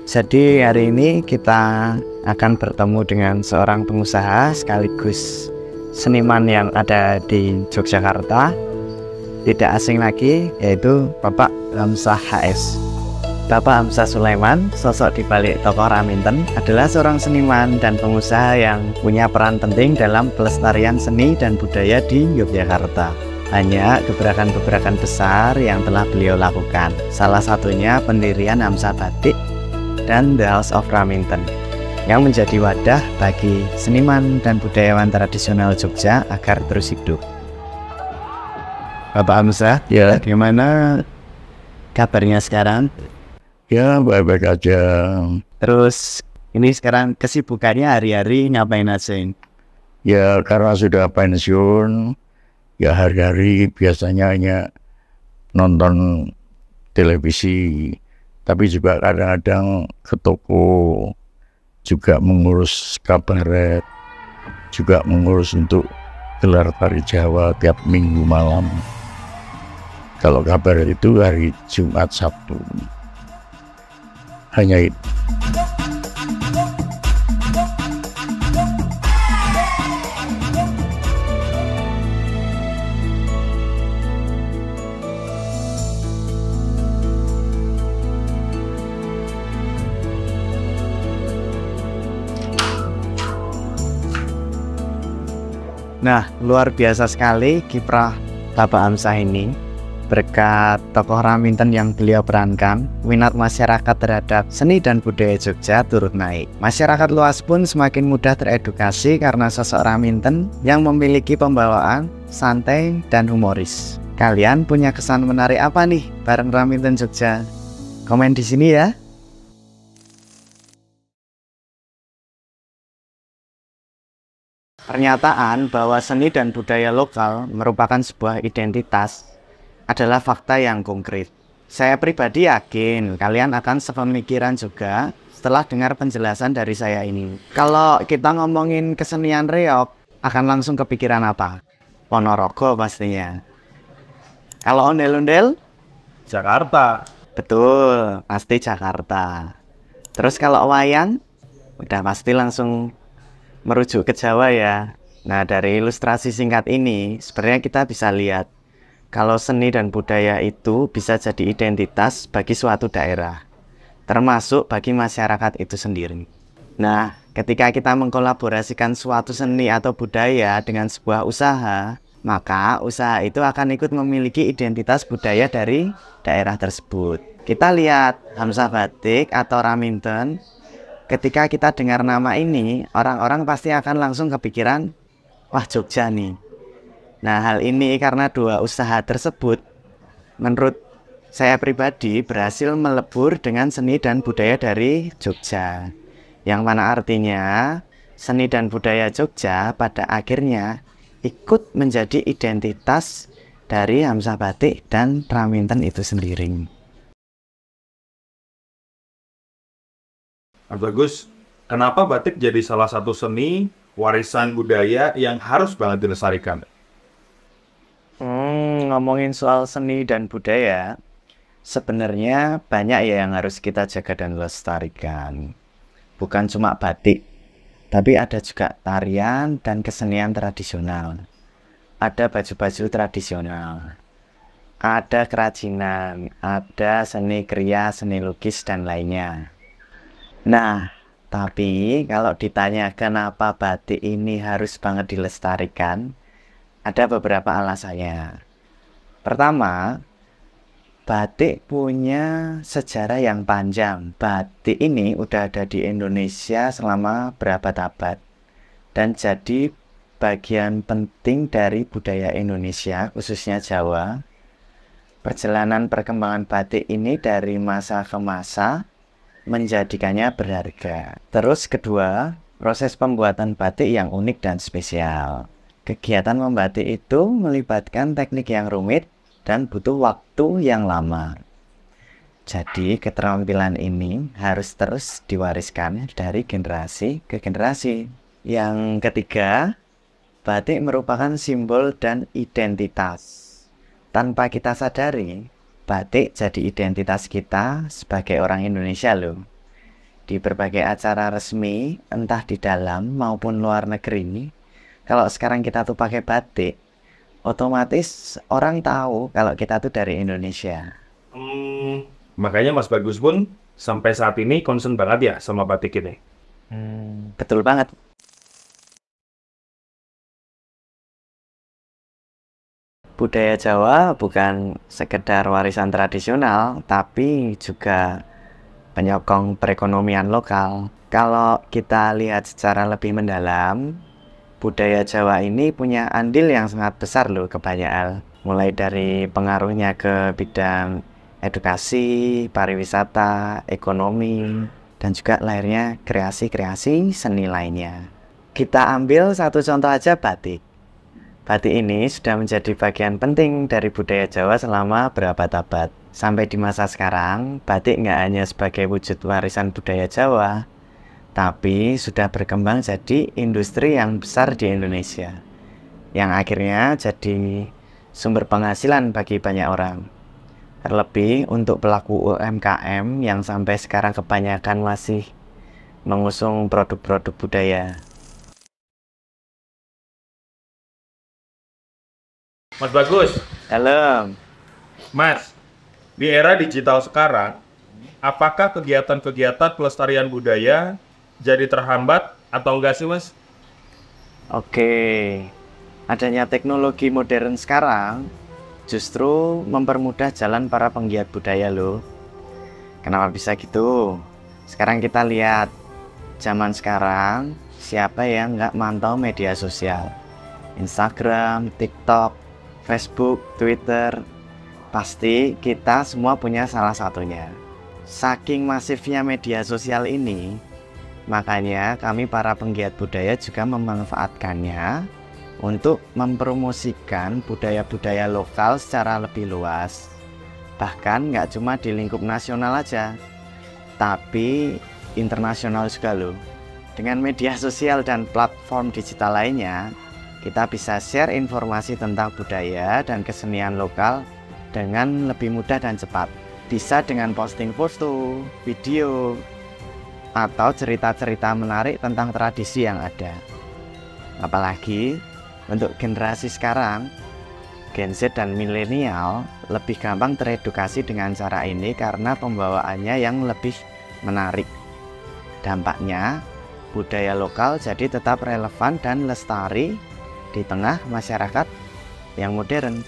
Jadi hari ini kita akan bertemu dengan seorang pengusaha sekaligus seniman yang ada di Yogyakarta. Tidak asing lagi, yaitu Bapak Hamzah HS. Bapak Hamzah Sulaiman, sosok di balik tokoh Raminten, adalah seorang seniman dan pengusaha yang punya peran penting dalam pelestarian seni dan budaya di Yogyakarta. Banyak gebrakan-gebrakan besar yang telah beliau lakukan. Salah satunya pendirian Hamzah Batik dan The House of Raminten, yang menjadi wadah bagi seniman dan budayawan tradisional Jogja agar terus hidup. Bapak Hamzah, Ya, gimana kabarnya sekarang? ya baik-baik aja. Terus ini sekarang kesibukannya hari-hari ngapain aja? Ya karena sudah pensiun, ya hari-hari biasanya hanya nonton televisi. Tapi juga kadang-kadang ke toko, juga mengurus kabaret, juga mengurus untuk gelar tari Jawa tiap minggu malam. Kalau kabaret itu hari Jumat Sabtu. Hanya itu. Nah, luar biasa sekali kiprah Bapak Hamzah ini. Berkat tokoh Raminten yang beliau perankan, minat masyarakat terhadap seni dan budaya Jogja turut naik. Masyarakat luas pun semakin mudah teredukasi karena sosok Raminten yang memiliki pembawaan santai dan humoris. Kalian punya kesan menarik apa nih bareng Raminten Jogja? Komen di sini ya. Pernyataan bahwa seni dan budaya lokal merupakan sebuah identitas adalah fakta yang konkret. Saya pribadi yakin kalian akan sepemikiran juga setelah dengar penjelasan dari saya ini. Kalau kita ngomongin kesenian reog, akan langsung kepikiran apa? Ponorogo pastinya. Kalau ondel-ondel? Jakarta. Betul, pasti Jakarta. Terus kalau wayang? Udah pasti langsung merujuk ke Jawa ya. Nah, dari ilustrasi singkat ini, sebenarnya kita bisa lihat kalau seni dan budaya itu bisa jadi identitas bagi suatu daerah, termasuk bagi masyarakat itu sendiri. Nah, ketika kita mengkolaborasikan suatu seni atau budaya dengan sebuah usaha, maka usaha itu akan ikut memiliki identitas budaya dari daerah tersebut. Kita lihat Hamzah Batik atau Raminten. Ketika kita dengar nama ini, orang-orang pasti akan langsung kepikiran, wah Jogja nih. Nah, hal ini karena dua usaha tersebut, menurut saya pribadi, berhasil melebur dengan seni dan budaya dari Jogja. Yang mana artinya, seni dan budaya Jogja pada akhirnya ikut menjadi identitas dari Hamzah Batik dan Raminten itu sendiri. Mas Bagus, kenapa batik jadi salah satu seni warisan budaya yang harus banget dilestarikan? Ngomongin soal seni dan budaya, sebenarnya banyak ya yang harus kita jaga dan lestarikan. Bukan cuma batik, tapi ada juga tarian dan kesenian tradisional. Ada baju-baju tradisional, ada kerajinan, ada seni kriya, seni lukis, dan lainnya. Nah, tapi kalau ditanya kenapa batik ini harus banget dilestarikan, ada beberapa alasannya. Pertama, batik punya sejarah yang panjang. Batik ini udah ada di Indonesia selama berabad-abad dan jadi bagian penting dari budaya Indonesia, khususnya Jawa. Perjalanan perkembangan batik ini dari masa ke masa menjadikannya berharga. Terus kedua, proses pembuatan batik yang unik dan spesial. Kegiatan membatik itu melibatkan teknik yang rumit dan butuh waktu yang lama. Jadi keterampilan ini harus terus diwariskan dari generasi ke generasi. Yang ketiga, batik merupakan simbol dan identitas. Tanpa kita sadari, batik jadi identitas kita sebagai orang Indonesia loh. Di berbagai acara resmi, entah di dalam maupun luar negeri, kalau sekarang kita tuh pakai batik, otomatis orang tahu kalau kita tuh dari Indonesia. Makanya Mas Bagus pun sampai saat ini concern banget ya sama batik ini. Betul banget. Budaya Jawa bukan sekedar warisan tradisional, tapi juga penyokong perekonomian lokal. Kalau kita lihat secara lebih mendalam, budaya Jawa ini punya andil yang sangat besar loh ke banyak hal. Mulai dari pengaruhnya ke bidang edukasi, pariwisata, ekonomi, dan juga lahirnya kreasi-kreasi seni lainnya. Kita ambil satu contoh aja, batik. Batik ini sudah menjadi bagian penting dari budaya Jawa selama berabad-abad. Sampai di masa sekarang, batik nggak hanya sebagai wujud warisan budaya Jawa, tapi sudah berkembang jadi industri yang besar di Indonesia, yang akhirnya jadi sumber penghasilan bagi banyak orang. Terlebih untuk pelaku UMKM yang sampai sekarang kebanyakan masih mengusung produk-produk budaya. Mas Bagus, Dalam. Mas, di era digital sekarang, apakah kegiatan-kegiatan pelestarian budaya jadi terhambat atau enggak sih, Mas? Oke, adanya teknologi modern sekarang justru mempermudah jalan para penggiat budaya loh. Kenapa bisa gitu? Sekarang kita lihat, zaman sekarang siapa yang nggak mantau media sosial? Instagram, TikTok, Facebook, Twitter, pasti kita semua punya salah satunya. Saking masifnya media sosial ini, makanya kami para penggiat budaya juga memanfaatkannya untuk mempromosikan budaya-budaya lokal secara lebih luas. Bahkan nggak cuma di lingkup nasional aja, tapi internasional juga loh. Dengan media sosial dan platform digital lainnya, kita bisa share informasi tentang budaya dan kesenian lokal dengan lebih mudah dan cepat. Bisa dengan posting foto, video, atau cerita-cerita menarik tentang tradisi yang ada. Apalagi untuk generasi sekarang, Gen Z dan milenial lebih gampang teredukasi dengan cara ini karena pembawaannya yang lebih menarik. Dampaknya, budaya lokal jadi tetap relevan dan lestari di tengah masyarakat yang modern.